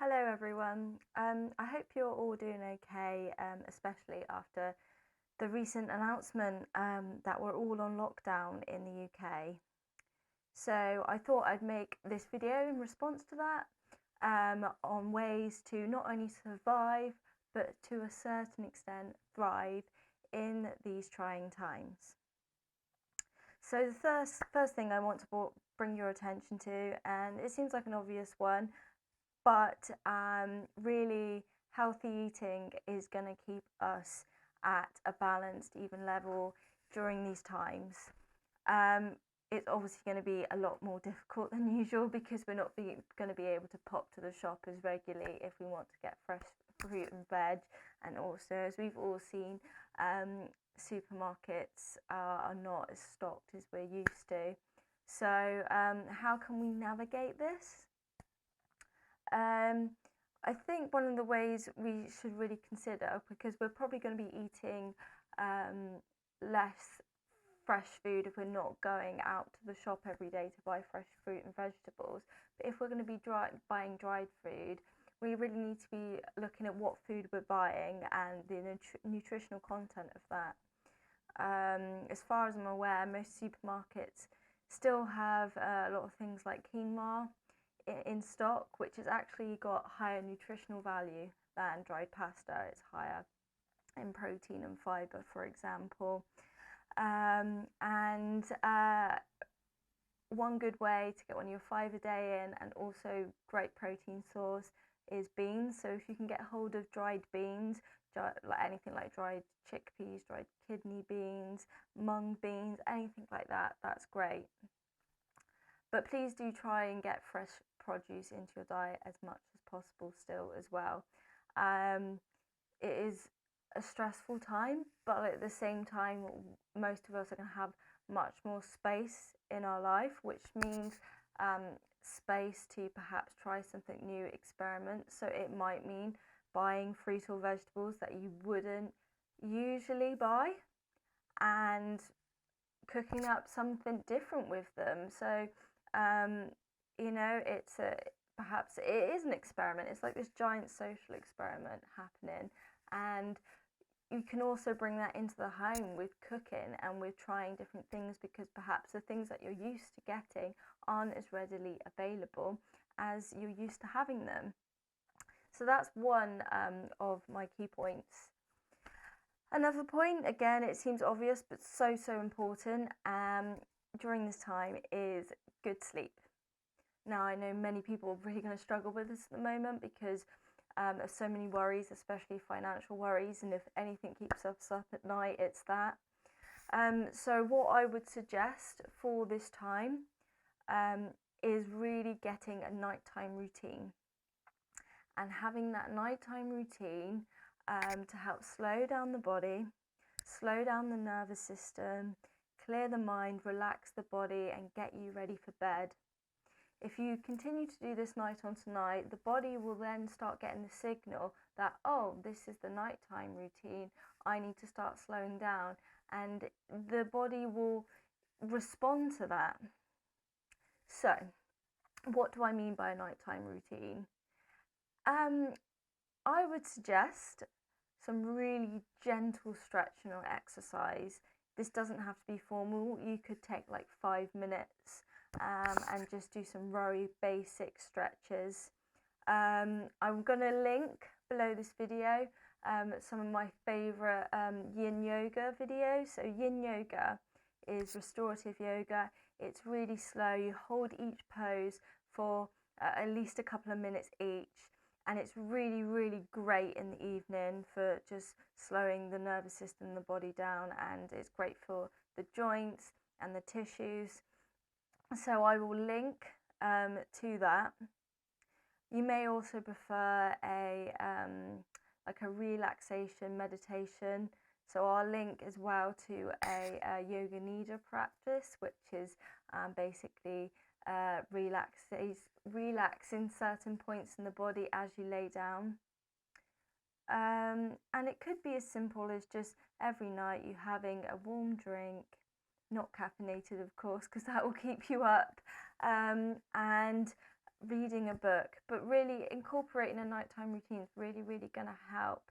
Hello everyone. I hope you're all doing okay, especially after the recent announcement that we're all on lockdown in the UK. So I thought I'd make this video in response to that on ways to not only survive but to a certain extent thrive in these trying times. So the first thing I want to bring your attention to, and it seems like an obvious one, but really healthy eating is going to keep us at a balanced, even level during these times. It's obviously going to be a lot more difficult than usual because we're not going to be able to pop to the shop as regularly if we want to get fresh fruit and veg. And also, as we've all seen, supermarkets are not as stocked as we're used to. So how can we navigate this? I think one of the ways we should really consider, because we're probably going to be eating less fresh food if we're not going out to the shop every day to buy fresh fruit and vegetables. But if we're going to be buying dried food, we really need to be looking at what food we're buying and the nutritional content of that. As far as I'm aware, most supermarkets still have a lot of things like quinoa in stock, which has actually got higher nutritional value than dried pasta. It's higher in protein and fibre, for example. And one good way to get one of your 5 a day in, and also great protein source, is beans. So if you can get hold of dried beans, like anything like dried chickpeas, dried kidney beans, mung beans, anything like that, that's great. But please do try and get fresh produce into your diet as much as possible still as well. It is a stressful time, but at the same time, most of us are going to have much more space in our life, which means space to perhaps try something new, experiment. So it might mean buying fruit or vegetables that you wouldn't usually buy and cooking up something different with them. So it's perhaps it is an experiment. It's like this giant social experiment happening, and you can also bring that into the home with cooking and with trying different things, because perhaps the things that you're used to getting aren't as readily available as you're used to having them. So that's one of my key points. Another point, again, it seems obvious but so important during this time, is good sleep. Now, I know many people are really going to struggle with this at the moment because of so many worries, especially financial worries, and if anything keeps us up at night, it's that. So what I would suggest for this time is really getting a nighttime routine, and having that nighttime routine to help slow down the body, slow down the nervous system, clear the mind, relax the body, and get you ready for bed. If you continue to do this night on tonight, the body will then start getting the signal that, oh, this is the nighttime routine, I need to start slowing down, and the body will respond to that. So, what do I mean by a nighttime routine? I would suggest some really gentle stretching or exercise. This doesn't have to be formal. You could take like 5 minutes and just do some very basic stretches. I'm going to link below this video some of my favourite Yin yoga videos. So Yin yoga is restorative yoga. It's really slow. You hold each pose for at least a couple of minutes each. And it's really, really great in the evening for just slowing the nervous system and the body down, and it's great for the joints and the tissues. So I will link to that. You may also prefer a relaxation meditation. So I'll link as well to a yoga nidra practice, which is basically relaxing certain points in the body as you lay down. And it could be as simple as just every night you having a warm drink, not caffeinated of course, because that will keep you up, and reading a book, but really incorporating a nighttime routine is really, really going to help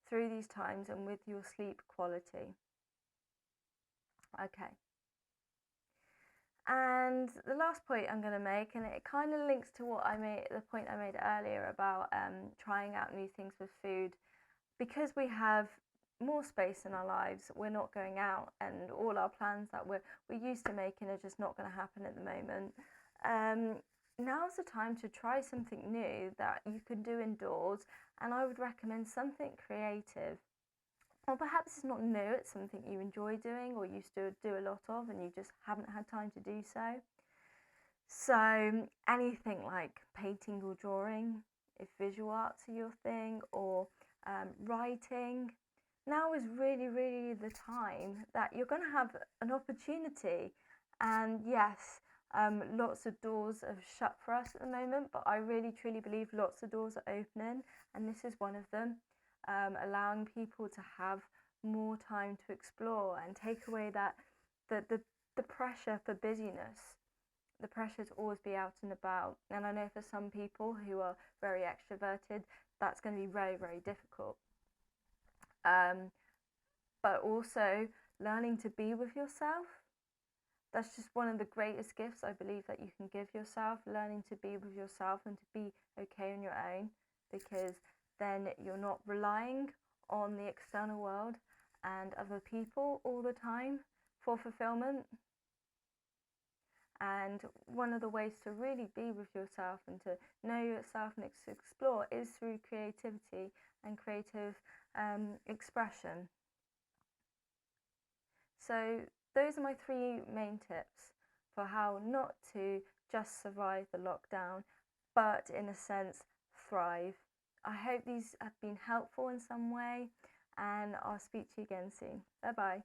through these times and with your sleep quality. Okay. And the last point I'm going to make, and it kind of links to the point I made earlier about trying out new things with food, because we have more space in our lives, we're not going out, and all our plans that we're used to making are just not going to happen at the moment. Now's the time to try something new that you can do indoors, and I would recommend something creative. Or perhaps it's not new, it's something you enjoy doing or used to do a lot of and you just haven't had time to do so. So anything like painting or drawing, if visual arts are your thing, or writing, now is really, really the time that you're going to have an opportunity. And yes, lots of doors have shut for us at the moment, but I really, truly believe lots of doors are opening, and this is one of them. Allowing people to have more time to explore and take away that the pressure for busyness, the pressure to always be out and about. And I know for some people who are very extroverted, that's going to be very, very difficult. But also learning to be with yourself. That's just one of the greatest gifts I believe that you can give yourself, learning to be with yourself and to be okay on your own, because then you're not relying on the external world and other people all the time for fulfillment. And one of the ways to really be with yourself and to know yourself and explore is through creativity and creative expression. So those are my 3 main tips for how not to just survive the lockdown, but in a sense thrive. I hope these have been helpful in some way, and I'll speak to you again soon. Bye bye.